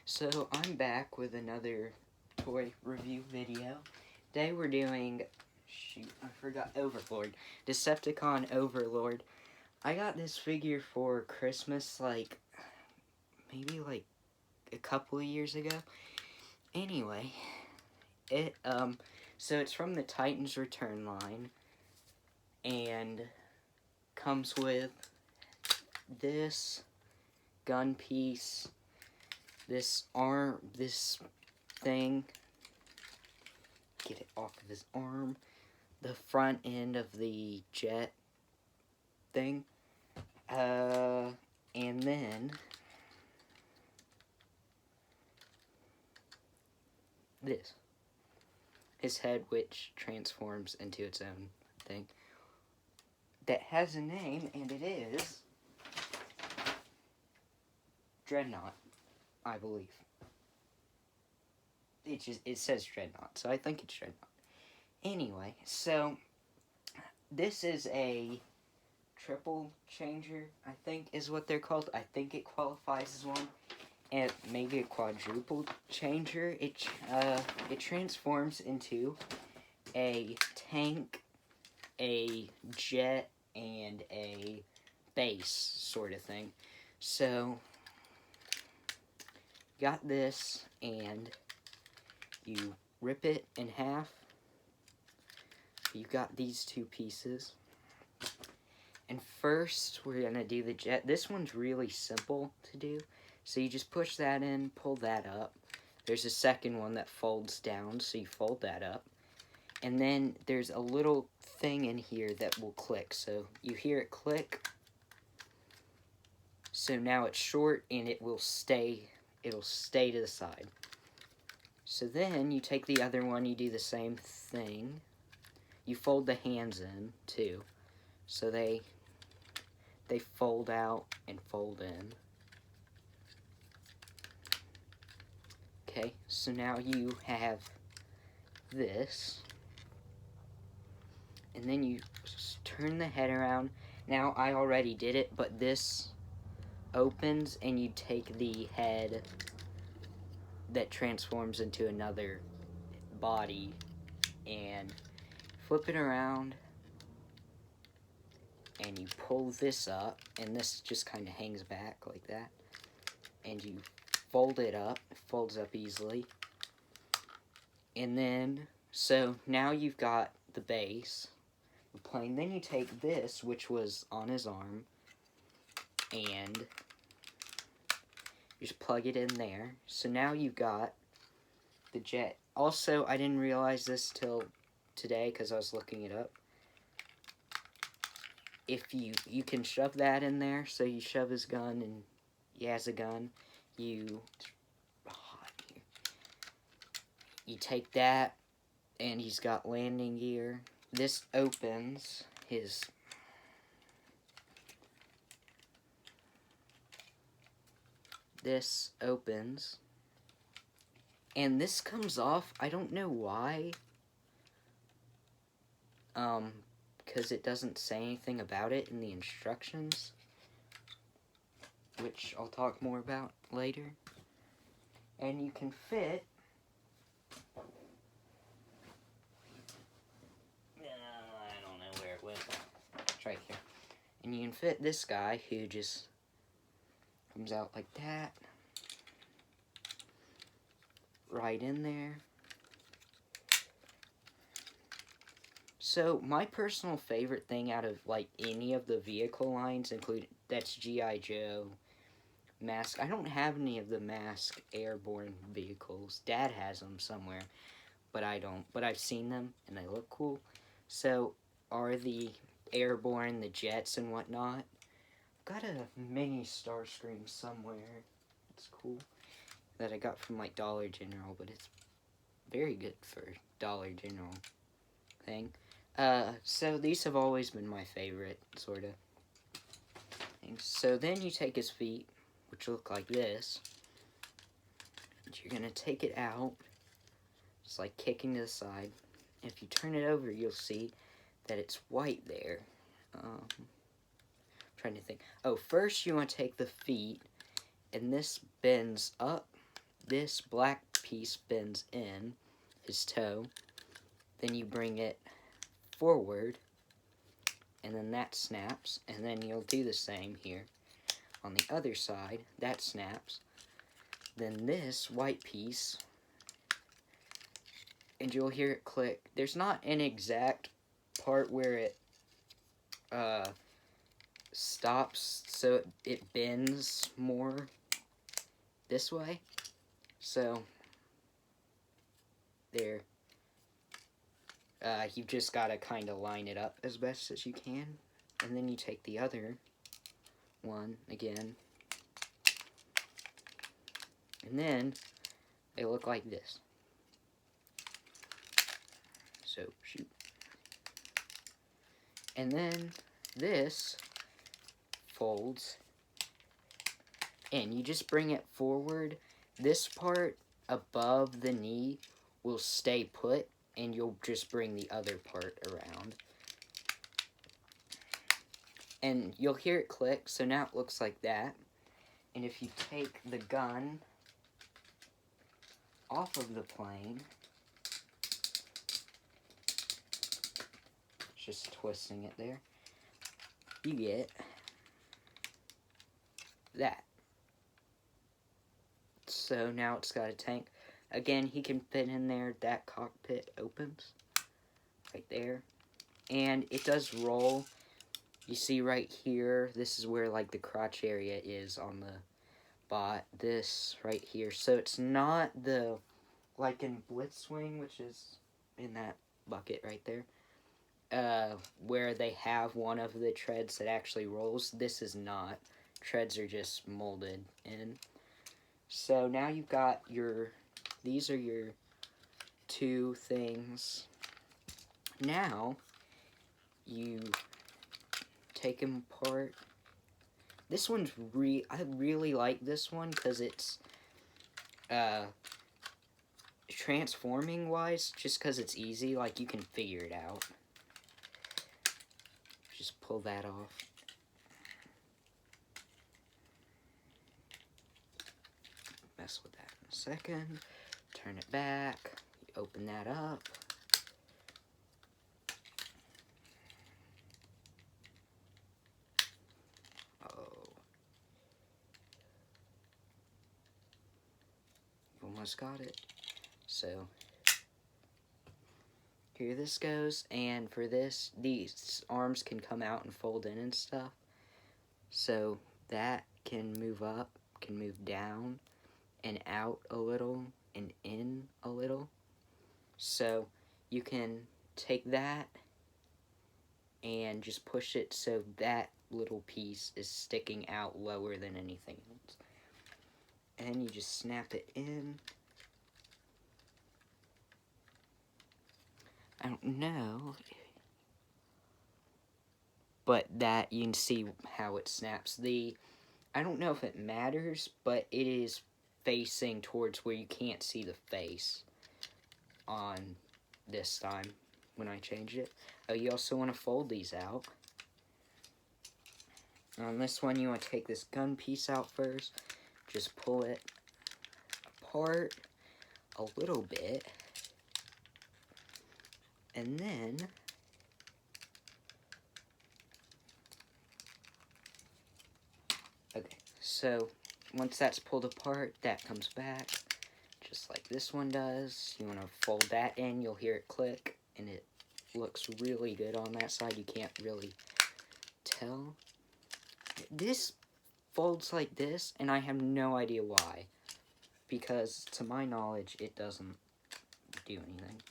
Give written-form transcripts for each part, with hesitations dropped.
So I'm back with another toy review video. Today we're doing, I forgot, Overlord. Decepticon Overlord. I got this figure for Christmas maybe a couple of years ago. Anyway, so it's from the Titans Return line and comes with this gun piece, this thing, get it off of his arm, the front end of the jet thing, and then this, his head, which transforms into its own thing that has a name, and it is Dreadnought, I believe. It says Dreadnought, so I think it's Dreadnought. Anyway, so this is a triple changer, I think is what they're called. I think it qualifies as one. And maybe a quadruple changer. It transforms into a tank, a jet, and a base sort of thing. So got this, and you rip it in half. You got these two pieces. And first, we're gonna do the jet. This one's really simple to do. So you just push that in, pull that up. There's a second one that folds down, so you fold that up. And then there's a little thing in here that will click. So you hear it click. So now it's short, and it'll stay to the side. So then you take the other one, you do the same thing. You fold the hands in too. So they fold out and fold in. Okay, so now you have this. And then you turn the head around. Now I already did it, but this opens and you take the head that transforms into another body and flip it around, and you pull this up, and this just kind of hangs back like that, and you fold it up. It folds up easily. And then, so now you've got the base, the plane. Then you take this, which was on his arm, and just plug it in there. So now you've got the jet. Also, I didn't realize this till today because I was looking it up. If you can shove that in there, so you shove his gun, and he has a gun. You take that, and he's got landing gear. This opens his and this comes off. I don't know why. Because it doesn't say anything about it in the instructions, which I'll talk more about later. And you can fit I don't know where it went. It's right here. And you can fit this guy who just comes out like that, right in there. So my personal favorite thing out of any of the vehicle lines, that's G.I. Joe, Mask. I don't have any of the Mask airborne vehicles. Dad has them somewhere, but I don't. But I've seen them, and they look cool. So are the airborne, the jets and whatnot. Got a mini Starscream somewhere. It's cool. That I got from Dollar General, but it's very good for Dollar General thing. So these have always been my favorite, sort of things. So then you take his feet, which look like this. And you're going to take it out. It's like kicking to the side. If you turn it over, you'll see that it's white there. Trying to think. Oh, first you want to take the feet, and this bends up this black piece bends in his toe, then you bring it forward, and then that snaps, and then you'll do the same here. On the other side, that snaps. Then this white piece, and you'll hear it click. There's not an exact part where it stops, so it bends more this way. So, there. You've just got to kind of line it up as best as you can. And then you take the other one again. And then they look like this. So, shoot. And then this folds. And you just bring it forward. This part above the knee will stay put, and you'll just bring the other part around. And you'll hear it click, so now it looks like that. And if you take the gun off of the plane, just twisting it there, you get that. So now it's got a tank. Again, he can fit in there. That cockpit opens right there. And it does roll. You see right here, this is where like the crotch area is on the bot. This right here. So it's not the, like in Blitzwing, which is in that bucket right there, where they have one of the treads that actually rolls. This is not. Treads are just molded in. So now you've got these are your two things. Now, you take them apart. This one's I really like this one because it's, transforming wise, just because it's easy, like you can figure it out. Just pull that off. Mess with that in a second. Turn it back. You open that up. Oh. Almost got it. So, here this goes. And for this, these arms can come out and fold in and stuff. So, that can move up, can move down, and out a little, and in a little. So you can take that and just push it so that little piece is sticking out lower than anything else. And you just snap it in. I don't know, but that you can see how it snaps. I don't know if it matters, but it is facing towards where you can't see the face on this time when I change it. Oh, you also want to fold these out. On this one, you want to take this gun piece out first. Just pull it apart a little bit. And then okay, so once that's pulled apart, that comes back, just like this one does. You want to fold that in, you'll hear it click, and it looks really good on that side. You can't really tell. This folds like this, and I have no idea why, because to my knowledge, it doesn't do anything.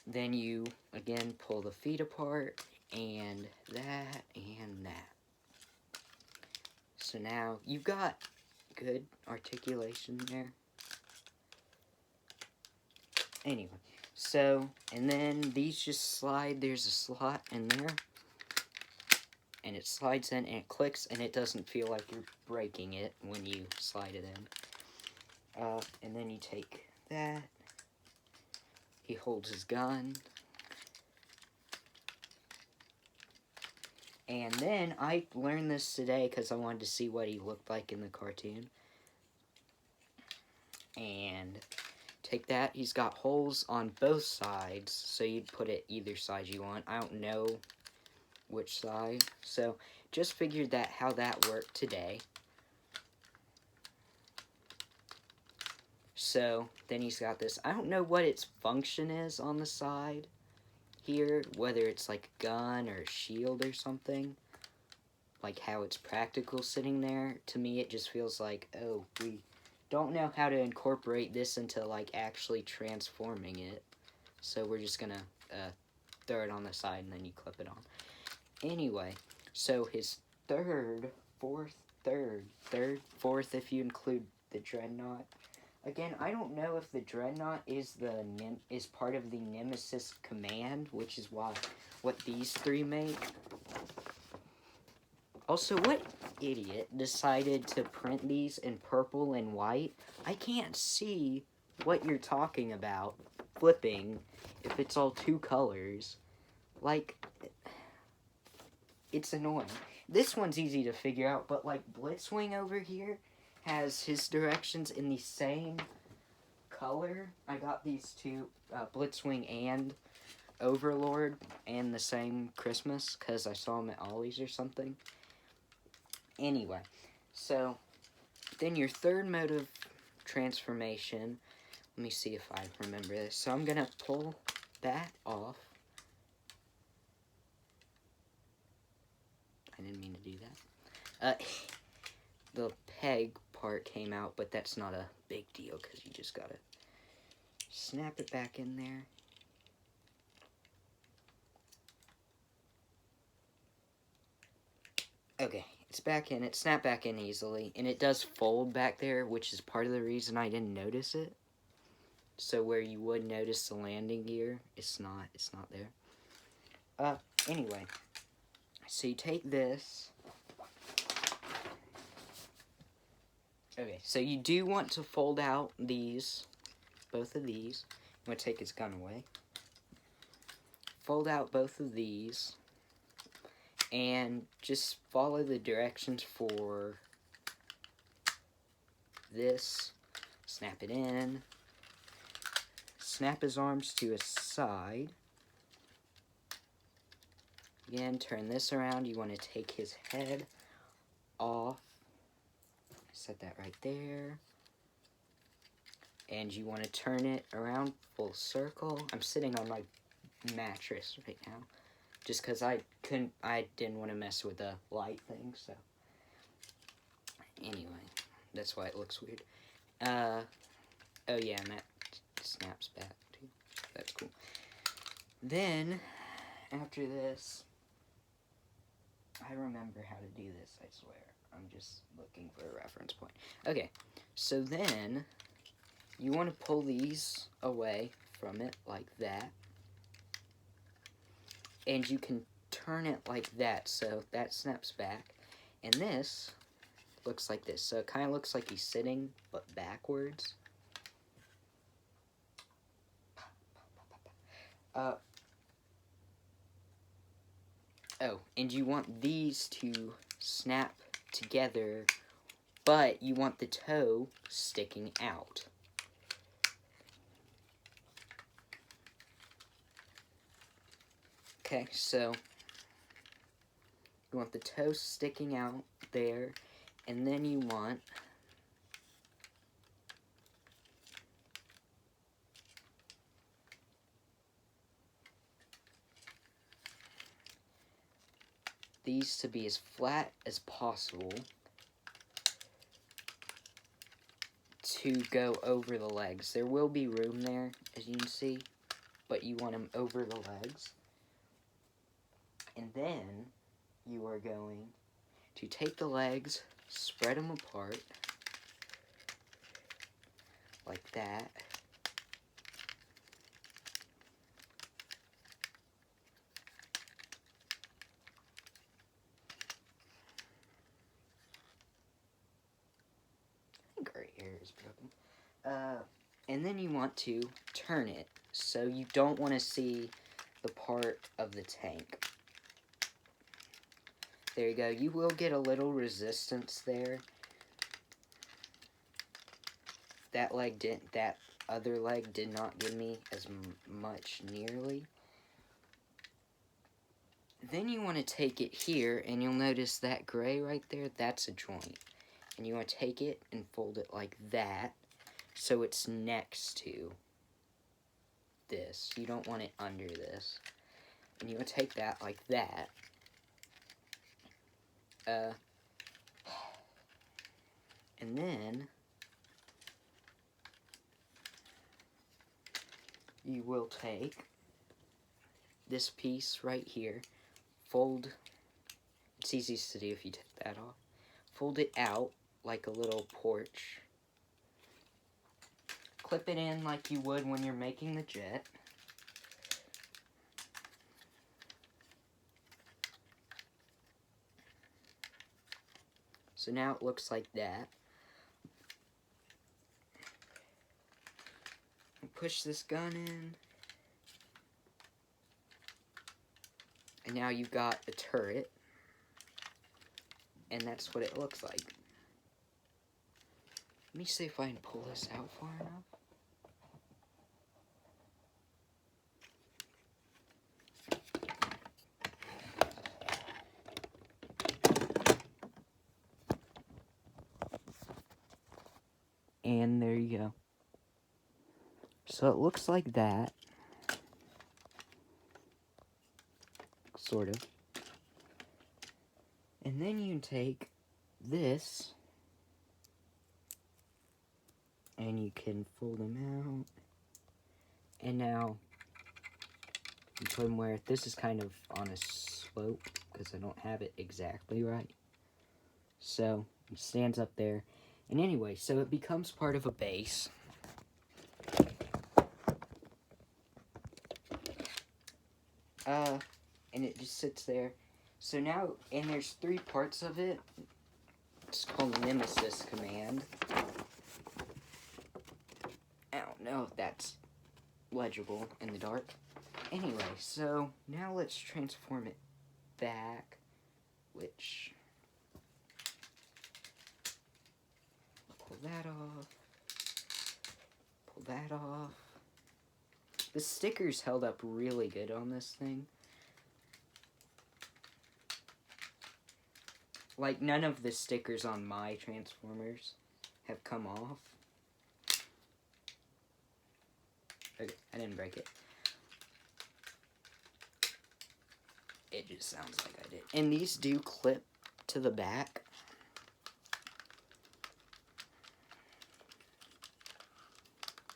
Then you, again, pull the feet apart, and that, and that. So now, you've got good articulation there. Anyway, so, and then these just slide, there's a slot in there. And it slides in, and it clicks, and it doesn't feel like you're breaking it when you slide it in. And then you take that. He holds his gun. And then, I learned this today because I wanted to see what he looked like in the cartoon. end. Take that. He's got holes on both sides, so you'd put it either side you want. I don't know which side, so just figured that how that worked today. So then he's got this. I don't know what its function is on the side here, whether it's like a gun or a shield or something, like how it's practical sitting there. To me, it just feels like, oh, we don't know how to incorporate this into like actually transforming it, so we're just gonna throw it on the side and then you clip it on. Anyway, so his fourth if you include the Dreadnought. Again, I don't know if the Dreadnought is part of the Nemesis command, which is what these three make. Also, what idiot decided to print these in purple and white? I can't see what you're talking about flipping if it's all two colors. Like, it's annoying. This one's easy to figure out, but like Blitzwing over here has his directions in the same color. I got these two, Blitzwing and Overlord, and the same Christmas, because I saw them at Ollie's or something. Anyway, so then your third mode of transformation, let me see if I remember this. So I'm going to pull that off. I didn't mean to do that. The peg part came out, but that's not a big deal because you just gotta snap it back in there. Okay, it's back in. It snapped back in easily, and it does fold back there, which is part of the reason I didn't notice it. So where you would notice the landing gear, it's not there. Anyway, so you take this. Okay, so you do want to fold out both of these. I'm going to take his gun away. Fold out both of these. And just follow the directions for this. Snap it in. Snap his arms to his side. Again, turn this around. You want to take his head off. Set that right there. And you want to turn it around full circle. I'm sitting on my mattress right now, just because I didn't want to mess with the light thing, so. Anyway, that's why it looks weird. Oh yeah, and that snaps back too. That's cool. Then, after this, I remember how to do this, I swear. I'm just looking for a reference point. Okay, so then you want to pull these away from it like that. And you can turn it like that, so that snaps back. And this looks like this. So it kind of looks like he's sitting, but backwards. Oh, and you want these to snap together, but you want the toe sticking out. Okay, so you want the toe sticking out there, and then you want these to be as flat as possible to go over the legs. There will be room there, as you can see, but you want them over the legs. And then you are going to take the legs, spread them apart, like that. Our hair is broken. And then you want to turn it, so you don't want to see the part of the tank. There you go. You will get a little resistance there. that other leg did not give me as much nearly. Then you want to take it here, and you'll notice that gray right there, that's a joint. And you want to take it and fold it like that, so it's next to this. You don't want it under this. And you want to take that like that. And then you will take this piece right here, fold, it's easiest to do if you take that off, fold it out like a little porch, clip it in like you would when you're making the jet, so now it looks like that. Push this gun in, and now you've got a turret, and that's what it looks like. Let me see if I can pull this out far enough. And there you go. So it looks like that. Sort of. And then you take this, and you can fold them out. And now, you put them where this is kind of on a slope, because I don't have it exactly right. So, it stands up there. And anyway, so it becomes part of a base. And it just sits there. So now, and there's 3 parts of it. It's called Nemesis Command. I don't know if that's legible in the dark. Anyway, so now let's transform it back, which, pull that off, pull that off. The stickers held up really good on this thing. Like, none of the stickers on my Transformers have come off. Okay, I didn't break it. It just sounds like I did. And these do clip to the back.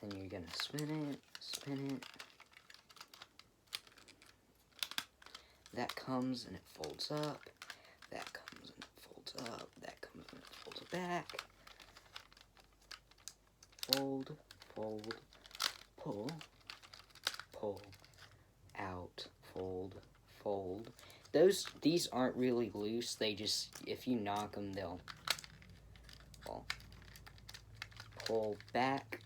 And you're gonna spin it, spin it. That comes and it folds up. That comes and it folds up. That comes and it folds back. Fold, fold, pull, pull, out, fold, fold. These aren't really loose. They just, if you knock them, they'll fall. Pull back,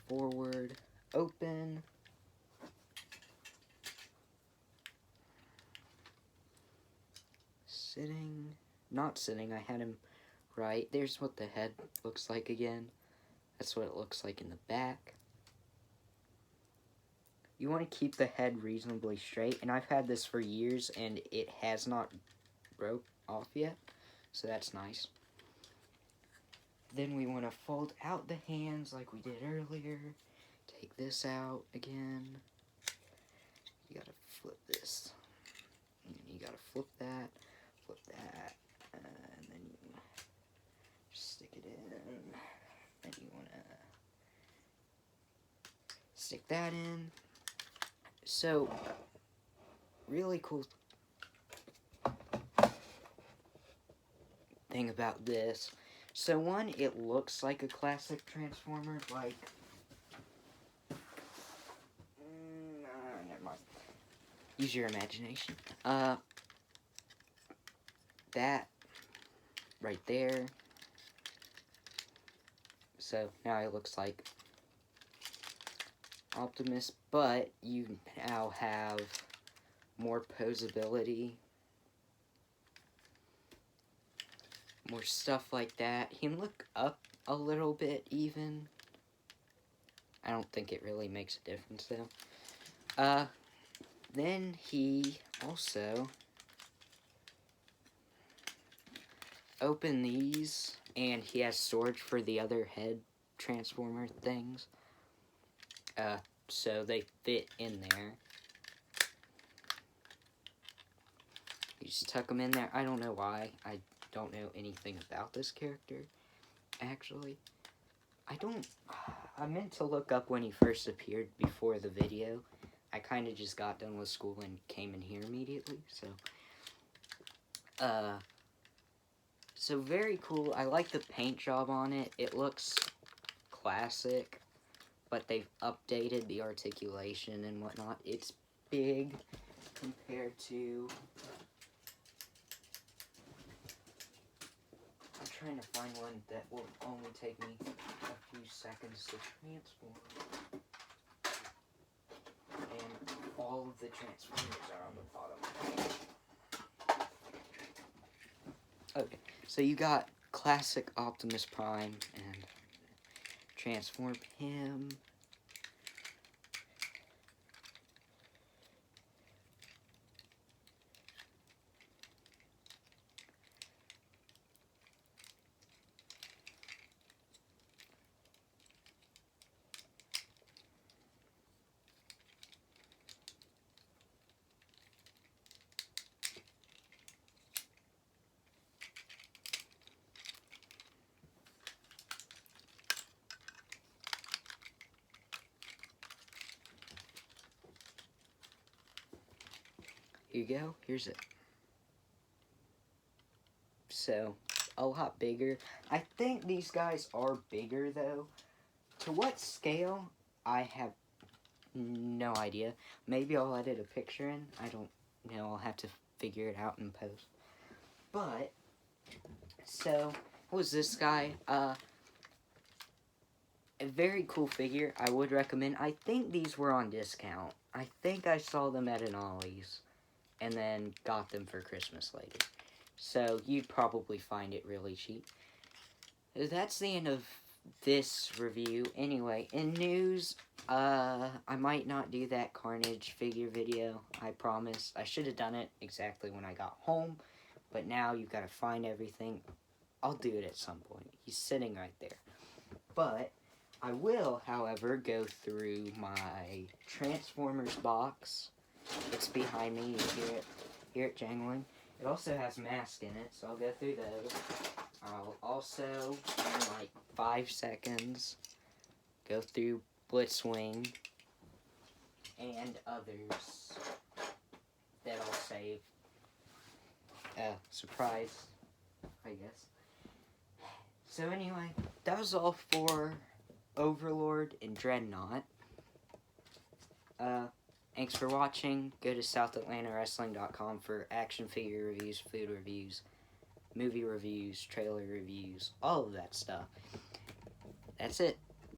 forward, open. Sitting, not sitting, I had him right. There's what the head looks like again. That's what it looks like in the back. You want to keep the head reasonably straight, and I've had this for years, and it has not broke off yet, so that's nice. Then we want to fold out the hands like we did earlier. Take this out again. You gotta flip this. And then you gotta flip that, and then you stick it in. Then you want to stick that in. So, really cool thing about this. So one, it looks like a classic Transformer, like, never mind. Use your imagination. That right there. So now it looks like Optimus, but you now have more posability, more stuff like that. He can look up a little bit even, I don't think it really makes a difference, though. Then he also opened these, and he has storage for the other head transformer things. So they fit in there. You just tuck them in there. I don't know why. I don't know anything about this character, actually. I meant to look up when he first appeared before the video. I kind of just got done with school and came in here immediately, so. So very cool. I like the paint job on it. It looks classic, but they've updated the articulation and whatnot. It's big compared to... I'm trying to find one that will only take me a few seconds to transform. And all of the transformers are on the bottom. Okay, so you got classic Optimus Prime and transform him. Here you go. Here's it. So, a lot bigger. I think these guys are bigger, though. To what scale, I have no idea. Maybe I'll edit a picture in. I don't know. I'll have to figure it out in post. But, so, what was this guy? A very cool figure. I would recommend. I think these were on discount. I think I saw them at an Ollie's and then got them for Christmas later. So, you'd probably find it really cheap. That's the end of this review. Anyway, in news, I might not do that Carnage figure video, I promise. I should have done it exactly when I got home, but now you've got to find everything. I'll do it at some point. He's sitting right there. But I will, however, go through my Transformers box. It's behind me. You hear it jangling. It also has masks in it, so I'll go through those. I'll also, in like 5 seconds, go through Blitzwing and others that I'll save. Surprise, I guess. So anyway, that was all for Overlord and Dreadnought. Thanks for watching. Go to SouthAtlantaWrestling.com for action figure reviews, food reviews, movie reviews, trailer reviews, all of that stuff. That's it.